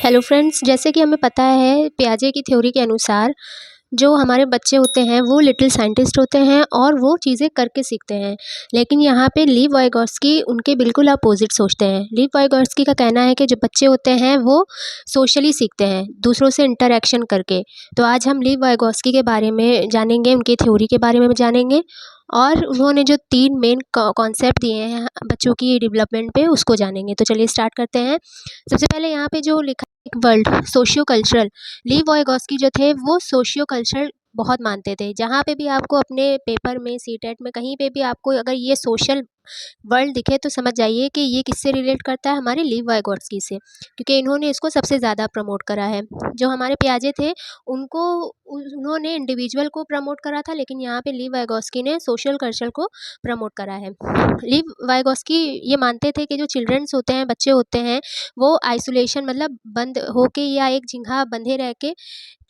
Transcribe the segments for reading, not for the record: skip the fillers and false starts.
Hello friends, जैसे कि हमें पता है पियाजे की थ्योरी के अनुसार जो हमारे बच्चे होते हैं वो लिटिल साइंटिस्ट होते हैं और वो चीज़ें करके सीखते हैं। लेकिन यहाँ पे लीव वाइगोत्स्की उनके बिल्कुल अपोजिट सोचते हैं। लीव वाइगोत्स्की का कहना है कि जो बच्चे होते हैं वो सोशली सीखते हैं, दूसरों से इंटरैक्शन करके। तो आज हम लीव वाइगोत्स्की के बारे में जानेंगे, उनकी थ्योरी के बारे में जानेंगे और उन्होंने जो 3 मेन कॉन्सेप्ट दिए हैं बच्चों की डेवलपमेंट पे, उसको जानेंगे। तो चलिए स्टार्ट करते हैं। सबसे पहले यहाँ पे जो लिखा है एक world socio cultural. Leave Vygotsky जो थे वो सोशियो कल्चरल बहुत मानते थे। जहाँ पे भी आपको अपने पेपर में, सीटेट में, कहीं पे भी आपको अगर ये सोशल वर्ल्ड दिखे तो समझ जाइए कि ये किससे रिलेट करता है, हमारे लीव वाइगोत्स्की से, क्योंकि इन्होंने इसको सबसे ज़्यादा प्रमोट करा है। जो हमारे पियाजे थे उनको उन्होंने इंडिविजुअल को प्रमोट करा था, लेकिन यहाँ पे लीव वाइगोत्स्की ने सोशल कल्चर को प्रमोट करा है। लीव वाइगोत्स्की ये मानते थे कि जो चिल्ड्रंस होते हैं, बच्चे होते हैं, वो आइसोलेशन मतलब बंद होके या एक जगह बंधे रह के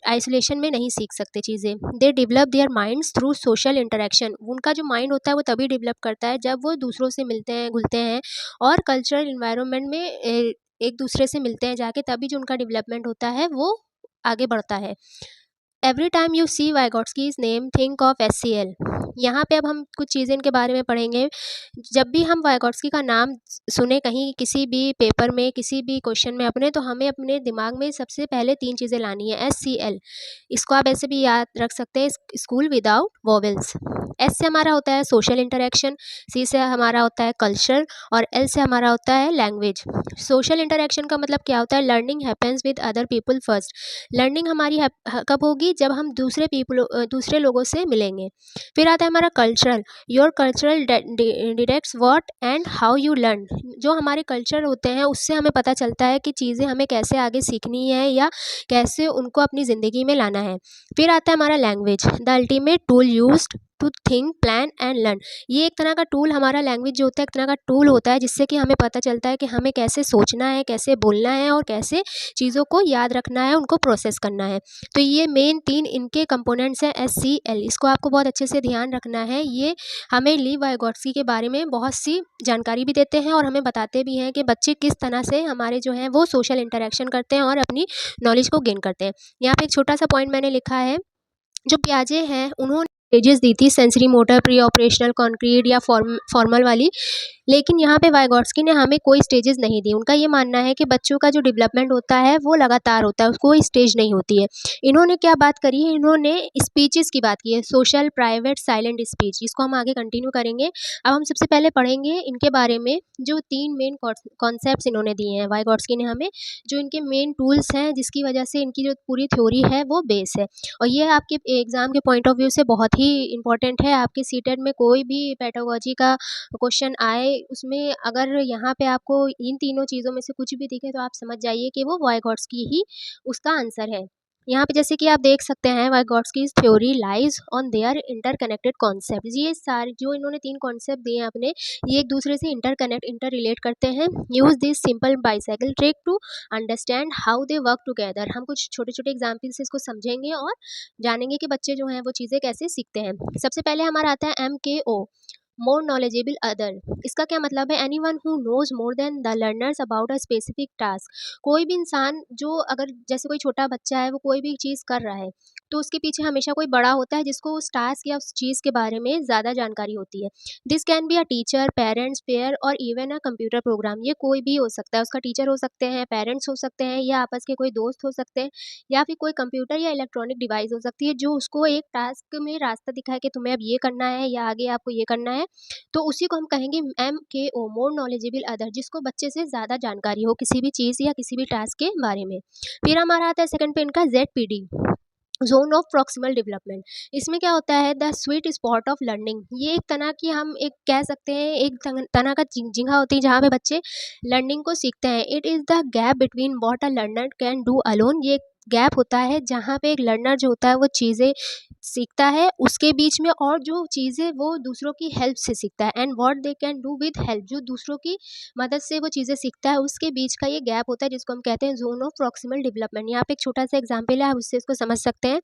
आइसोलेशन में नहीं सीख सकते चीज़ें। They develop their minds through social interaction. उनका जो माइंड होता है वो तभी डेवलप करता है जब वो दूसरों से मिलते हैं, घुलते हैं और कल्चरल इन्वायरमेंट में एक दूसरे से मिलते हैं जाके, तभी जो उनका डेवलपमेंट होता है वो आगे बढ़ता है। Every time you see Vygotsky's name think of SCL। यहाँ पे अब हम कुछ चीज़ें इनके बारे में पढ़ेंगे। जब भी हम वाइगोट्स्की का नाम सुने कहीं किसी भी पेपर में, किसी भी क्वेश्चन में अपने, तो हमें अपने दिमाग में सबसे पहले 3 चीज़ें लानी है। SCL, इसको आप ऐसे भी याद रख सकते हैं, स्कूल विदाउट वोवेल्स। S से हमारा होता है सोशल इंटरेक्शन, C से हमारा होता है कल्चर और L से हमारा होता है लैंग्वेज। सोशल इंटरेक्शन का मतलब क्या होता है? Learning happens with other people first. Learning हमारी कब होगी? जब हम दूसरे लोगों से मिलेंगे। फिर आता है हमारा cultural. Your cultural detects what and how you learn. जो हमारे कल्चर होते हैं उससे हमें पता चलता है कि चीज़ें हमें कैसे आगे सीखनी है या कैसे उनको अपनी ज़िंदगी में लाना है। फिर आता है हमारा language, the ultimate tool used to think, plan and learn. ये एक तरह का टूल, हमारा लैंग्वेज जो होता है एक तरह का टूल होता है जिससे कि हमें पता चलता है कि हमें कैसे सोचना है, कैसे बोलना है और कैसे चीज़ों को याद रखना है, उनको प्रोसेस करना है। तो ये मेन 3 इनके कंपोनेंट्स हैं SCL। इसको आपको बहुत अच्छे से ध्यान रखना है। ये हमें लीव वाइगोट्स्की के बारे में बहुत सी जानकारी भी देते हैं और हमें बताते भी हैं कि बच्चे किस तरह से हमारे जो हैं वो सोशल इंटरेक्शन करते हैं और अपनी नॉलेज को गेन करते हैं। यहाँ पे एक छोटा सा पॉइंट मैंने लिखा है। जो पियाजे हैं उन्होंने स्टेजेस दी थी, sensory motor, pre operational, concrete या फॉर्मल वाली। लेकिन यहाँ पे वाइगोट्स्की ने हमें कोई स्टेजेस नहीं दी। उनका ये मानना है कि बच्चों का जो डेवलपमेंट होता है वो लगातार होता है, कोई स्टेज नहीं होती है। इन्होंने क्या बात करी है? इन्होंने स्पीचेस की बात की है, सोशल, प्राइवेट, साइलेंट स्पीच। इसको हम आगे कंटिन्यू करेंगे। अब हम सबसे पहले पढ़ेंगे इनके बारे में जो 3 मेन कॉन्सेप्ट्स इन्होंने दिए हैं वाइगोट्स्की ने हमें, जो इनके मेन टूल्स हैं जिसकी वजह से इनकी जो पूरी थ्योरी है वो बेस है। और ये आपके एग्ज़ाम के पॉइंट ऑफ व्यू से बहुत ही इंपॉर्टेंट है। आपके सीटेट में कोई भी पेडागोजी का क्वेश्चन आए, उसमें अगर यहाँ पे आपको इन तीनों चीज़ों में से कुछ भी दिखे तो आप समझ जाइए कि वो वाइगोट्स्की ही उसका आंसर है। यहाँ पे जैसे कि आप देख सकते हैं, Vygotsky's theory lies on their interconnected concept. ये सारे जो इन्होंने 3 कॉन्सेप्ट दिए हैं अपने, ये एक दूसरे से इंटर रिलेट करते हैं। Use this simple bicycle trick to understand how they work together. हम कुछ छोटे छोटे एग्जाम्पल से इसको समझेंगे और जानेंगे कि बच्चे जो हैं वो चीज़ें कैसे सीखते हैं। सबसे पहले हमारा आता है MKO, मोर नॉलेजेबल अदर। इसका क्या मतलब है? Any one who knows more than the learners about a specific task. कोई भी इंसान जो, अगर जैसे कोई छोटा बच्चा है वो कोई भी चीज़ कर रहा है तो उसके पीछे हमेशा कोई बड़ा होता है जिसको उस टास्क या उस चीज़ के बारे में ज़्यादा जानकारी होती है। This can be a teacher, parents, pair और इवन अ कंप्यूटर प्रोग्राम। ये कोई भी हो सकता है, उसका टीचर हो सकते हैं, पेरेंट्स हो सकते हैं या आपस के कोई दोस्त हो सकते हैं या फिर कोई कंप्यूटर या इलेक्ट्रॉनिक डिवाइस हो सकती है जो उसको एक टास्क में रास्ता दिखाए कि तुम्हें अब ये करना है या आगे आपको ये करना है। तो उसी को हम कहेंगे MKO, मोर नॉलेजेबल अदर, जिसको बच्चे से ज़्यादा जानकारी हो किसी भी चीज़ या किसी भी टास्क के बारे में। फिर हमारा आता है सेकंड पे इनका ZPD, zone of proximal development. इसमें क्या होता है? The sweet spot of learning. ये एक तरह की, हम एक कह सकते हैं, एक तरह का जगह होती है जहाँ पे बच्चे लर्निंग को सीखते हैं। It is the gap between what a learner can do alone. ये गैप होता है जहाँ पे एक लर्नर जो होता है वो चीज़ें सीखता है उसके बीच में, और जो चीज़ें वो दूसरों की हेल्प से सीखता है, and what they can do with help, जो दूसरों की मदद से वो चीज़ें सीखता है, उसके बीच का ये गैप होता है जिसको हम कहते हैं ज़ोन ऑफ प्रॉक्सिमल डेवलपमेंट। यहाँ पे एक छोटा-सा एग्ज़ाम्पल है, आप उससे इसको समझ सकते हैं।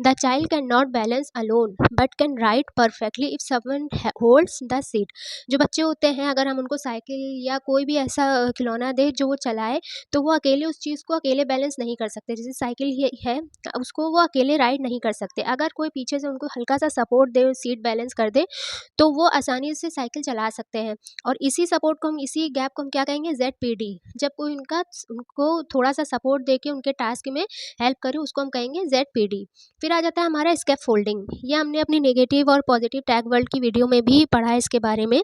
The child can not balance alone but can ride perfectly if someone holds the seat. जो बच्चे होते हैं अगर हम उनको साइकिल या कोई भी ऐसा खिलौना दें जो वो चलाए, तो वो अकेले उस चीज़ को अकेले बैलेंस नहीं कर सकते। जैसे साइकिल ही है, उसको वो अकेले राइड नहीं कर सकते। अगर कोई पीछे से उनको हल्का-सा सपोर्ट दे, सीट बैलेंस कर दे, तो वो आसानी से साइकिल चला सकते हैं। और इसी सपोर्ट को हम, इसी गैप को हम क्या कहेंगे, ज़ेडपीडी। जब कोई उनको थोड़ा-सा सपोर्ट देके उनके टास्क में हेल्प करे, उसको हम कहेंगे ज़ेडपीडी। फिर आ जाता है हमारा स्कैफोल्डिंग। ये हमने अपनी नेगेटिव और पॉजिटिव टैग वर्ल्ड की वीडियो में भी पढ़ा है इसके बारे में।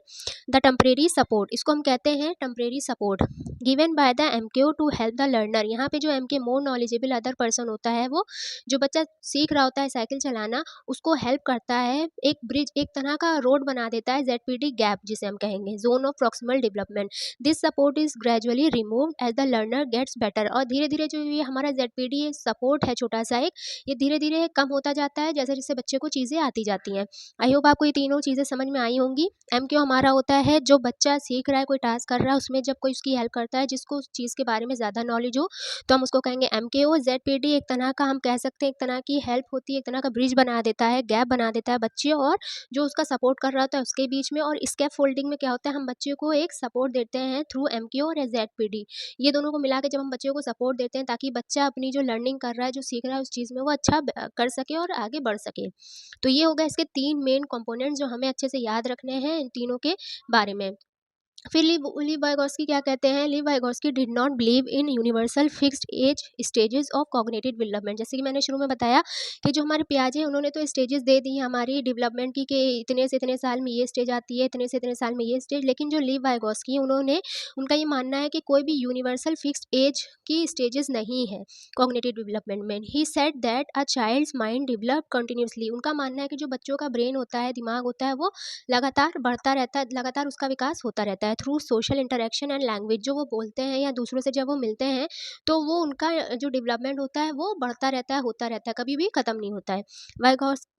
द टेम्परेरी सपोर्ट, इसको हम कहते हैं temporary support given by the MKO to help the learner. यहाँ पे जो MK more knowledgeable other person होता है, वो जो बच्चा सीख रहा होता है साइकिल चलाना, उसको हेल्प करता है, एक ब्रिज, एक तरह का रोड बना देता है, जेडपीडी गैप जिसे हम कहेंगे, zone of proximal development. This support is gradually removed as the learner gets better. और धीरे धीरे जो ये हमारा जेडपीडी सपोर्ट है छोटा सा एक, ये धीरे धीरे कम होता जाता है जैसे जैसे बच्चे को चीज़ें आती जाती हैं। आई होप आपको ये तीनों चीज़ें समझ में आई होंगी। एमक्यू हमारा होता है जो बच्चा सीख रहा है, कोई टास्क कर रहा है, उसमें जब कोई उसकी हेल्प करता है जिसको उस चीज़ के बारे में ज़्यादा नॉलेज हो, तो हम उसको कहेंगे एमकेओ। जेडपीडी एक तरह का हम कह सकते हैं, एक तरह की हेल्प होती है, एक तरह का ब्रिज बना देता है, गैप बना देता है बच्चे और जो उसका सपोर्ट कर रहा होता है उसके बीच में। और स्कैप फोल्डिंग में क्या होता है, हम बच्चे को एक सपोर्ट देते हैं थ्रू एमक्यू और जेडपीडी। ये दोनों को मिला के जब हम बच्चे को सपोर्ट देते हैं ताकि बच्चा अपनी जो लर्निंग कर रहा है, जो सीख रहा है उस चीज़ में, वो अच्छा कर सके और आगे बढ़ सके। तो ये हो गया इसके 3 मेन कंपोनेंट्स जो हमें अच्छे से याद रखने हैं इन तीनों के बारे में। फिर लीव वाइगोत्स्की क्या कहते हैं, Lev Vygotsky did not believe in universal fixed age stages of cognitive development. जैसे कि मैंने शुरू में बताया कि जो हमारे पियाजे हैं उन्होंने तो स्टेजेस दे दी हैं हमारी डेवलपमेंट की, कि इतने से इतने साल में ये स्टेज आती है, इतने से इतने साल में ये स्टेज। लेकिन जो लीव वाइगोत्स्की हैं उन्होंने, उनका ये मानना है कि कोई भी यूनिवर्सल फिक्स्ड एज की स्टेजेस नहीं है कॉग्निटिव डेवलपमेंट में। He said that a child's mind develop continuously. उनका मानना है कि जो बच्चों का ब्रेन होता है, दिमाग होता है, वो लगातार बढ़ता रहता है, लगातार उसका विकास होता रहता है through social interaction and language. जो वो बोलते हैं या दूसरों से जब वो मिलते हैं, तो वो उनका जो डेवलपमेंट होता है वो बढ़ता रहता है, होता रहता है, कभी भी ख़त्म नहीं होता है।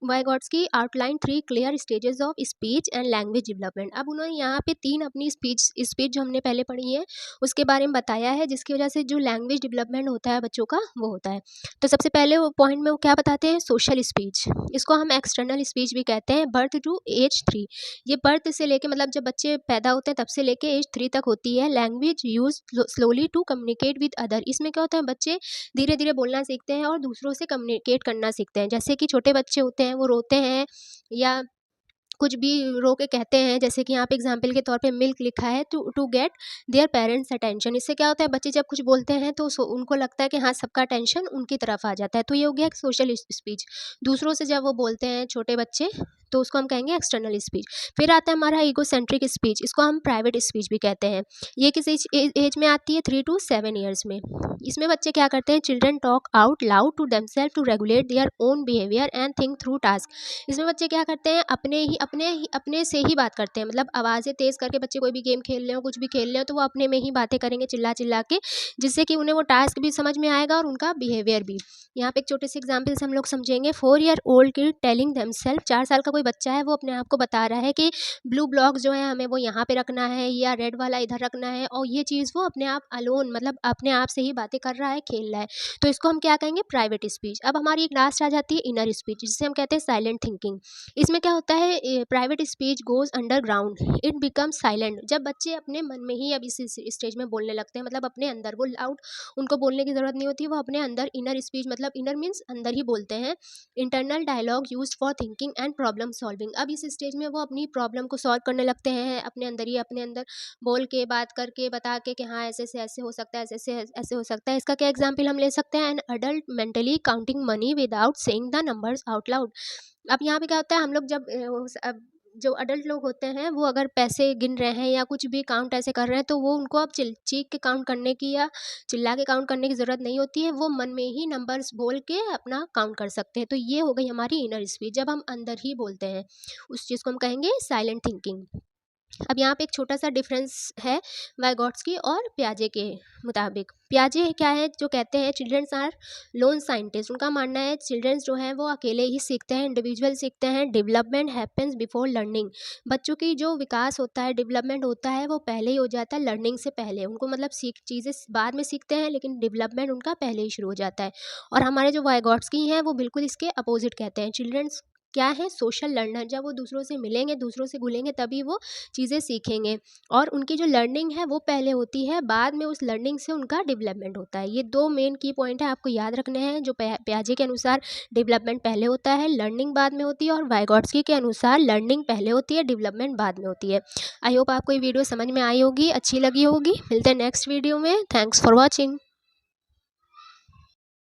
Vygotsky outline 3 clear stages of speech and language development. अब उन्होंने यहाँ पे 3 अपनी स्पीच जो हमने पहले पढ़ी है उसके बारे में बताया है, जिसकी वजह से जो लैंग्वेज डेवलपमेंट होता है बच्चों का, वो होता है। तो सबसे पहले वो पॉइंट में वो क्या बताते हैं, सोशल स्पीच। इसको हम एक्सटर्नल स्पीच भी कहते हैं। बर्थ टू एज 3, ये बर्थ से लेके, मतलब जब बच्चे पैदा होते हैं तब से लेके एज 3 तक होती है। Language use slowly to communicate with other. इसमें क्या होता है, बच्चे धीरे धीरे बोलना सीखते हैं और दूसरों से कम्युनिकेट करना सीखते हैं। जैसे कि छोटे बच्चे होते हैं वो रोते हैं या कुछ भी रो के कहते हैं, जैसे कि यहाँ पे एग्जाम्पल के तौर पे मिल्क लिखा है, to get their parents attention. इससे क्या होता है, बच्चे जब कुछ बोलते हैं तो उनको लगता है कि हाँ, सबका अटेंशन उनकी तरफ आ जाता है। तो ये हो गया एक सोशल स्पीच। दूसरों से जब वो बोलते हैं छोटे बच्चे, तो उसको हम कहेंगे एक्सटर्नल स्पीच। फिर आता है हमारा ईगोसेंट्रिक स्पीच, इसको हम प्राइवेट स्पीच भी कहते हैं। ये किस एज में आती है, 3 to 7 ईयर्स में। इसमें बच्चे क्या करते हैं, children talk out loud to themselves to regulate their own behaviour and think through task. इसमें बच्चे क्या करते हैं, अपने से ही बात करते हैं, मतलब आवाज़ें तेज़ करके, बच्चे कोई भी गेम खेल रहे हो, कुछ भी खेल रहे हो, तो वो अपने में ही बातें करेंगे चिल्ला चिल्ला के, जिससे कि उन्हें वो टास्क भी समझ में आएगा और उनका बिहेवियर भी। यहाँ पे एक छोटे से एग्जाम्पल से हम लोग समझेंगे। 4 year old kid telling themselves, 4 साल का कोई बच्चा है, वो अपने आप को बता रहा है कि ब्लू ब्लॉक जो है हमें वो यहाँ पे रखना है, या रेड वाला इधर रखना है, और ये चीज़ वो अपने आप अलोन, मतलब अपने आप से ही बातें कर रहा है, खेल रहा है। तो इसको हम क्या कहेंगे, प्राइवेट स्पीच। अब हमारी एक लास्ट आ जाती है इनर स्पीच, जिसे हम कहते हैं साइलेंट थिंकिंग। इसमें क्या होता है, private speech goes underground, it becomes silent. जब बच्चे अपने मन में ही अब इस स्टेज में बोलने लगते हैं, मतलब अपने अंदर, वो लाउड उनको बोलने की ज़रूरत नहीं होती, वो अपने अंदर इनर स्पीच, मतलब इनर मीन्स अंदर ही बोलते हैं। Internal dialogue used for thinking and problem solving. अब इस स्टेज में वो अपनी प्रॉब्लम को सॉल्व करने लगते हैं अपने अंदर ही, अपने अंदर बोल के, बात करके, बता के कि हाँ, ऐसे से ऐसे हो सकता है, ऐसे से ऐसे हो सकता है। इसका क्या एग्जाम्पल हम ले सकते हैं, an adult mentally counting money without saying the numbers out loud. अब यहाँ पे क्या होता है, हम लोग जब अब जो अडल्ट लोग होते हैं, वो अगर पैसे गिन रहे हैं या कुछ भी काउंट ऐसे कर रहे हैं, तो वो उनको अब चीख के काउंट करने की या चिल्ला के काउंट करने की ज़रूरत नहीं होती है। वो मन में ही नंबर्स बोल के अपना काउंट कर सकते हैं। तो ये हो गई हमारी इनर स्पीच, जब हम अंदर ही बोलते हैं, उस चीज़ को हम कहेंगे साइलेंट थिंकिंग। अब यहाँ पे एक छोटा सा डिफरेंस है वाइगॉट्स्की और पियाजे के मुताबिक। पियाजे क्या है जो कहते हैं चिल्ड्रंस आर लोन साइंटिस्ट, उनका मानना है चिल्ड्रंस जो हैं वो अकेले ही सीखते हैं, इंडिविजुअल सीखते हैं, डेवलपमेंट हैपेंस बिफोर लर्निंग। बच्चों की जो विकास होता है, डेवलपमेंट होता है, वो पहले ही हो जाता है लर्निंग से पहले। उनको मतलब सीख चीज़ें बाद में सीखते हैं, लेकिन डेवलपमेंट उनका पहले ही शुरू हो जाता है। और हमारे जो वाइगॉट्स्की हैं वो बिल्कुल इसके अपोजिट कहते हैं, चिल्ड्रंस क्या है सोशल लर्नर, जब वो दूसरों से मिलेंगे, दूसरों से घुलेंगे तभी वो चीज़ें सीखेंगे। और उनकी जो लर्निंग है वो पहले होती है, बाद में उस लर्निंग से उनका डेवलपमेंट होता है। ये दो मेन की पॉइंट है, आपको याद रखने हैं। जो पियाजे के अनुसार डेवलपमेंट पहले होता है, लर्निंग बाद में होती है, और वाइगॉट्स्की के अनुसार लर्निंग पहले होती है, डेवलपमेंट बाद में होती है। आई होप आपको ये वीडियो समझ में आई होगी, अच्छी लगी होगी। मिलते हैं नेक्स्ट वीडियो में। Thanks for watching.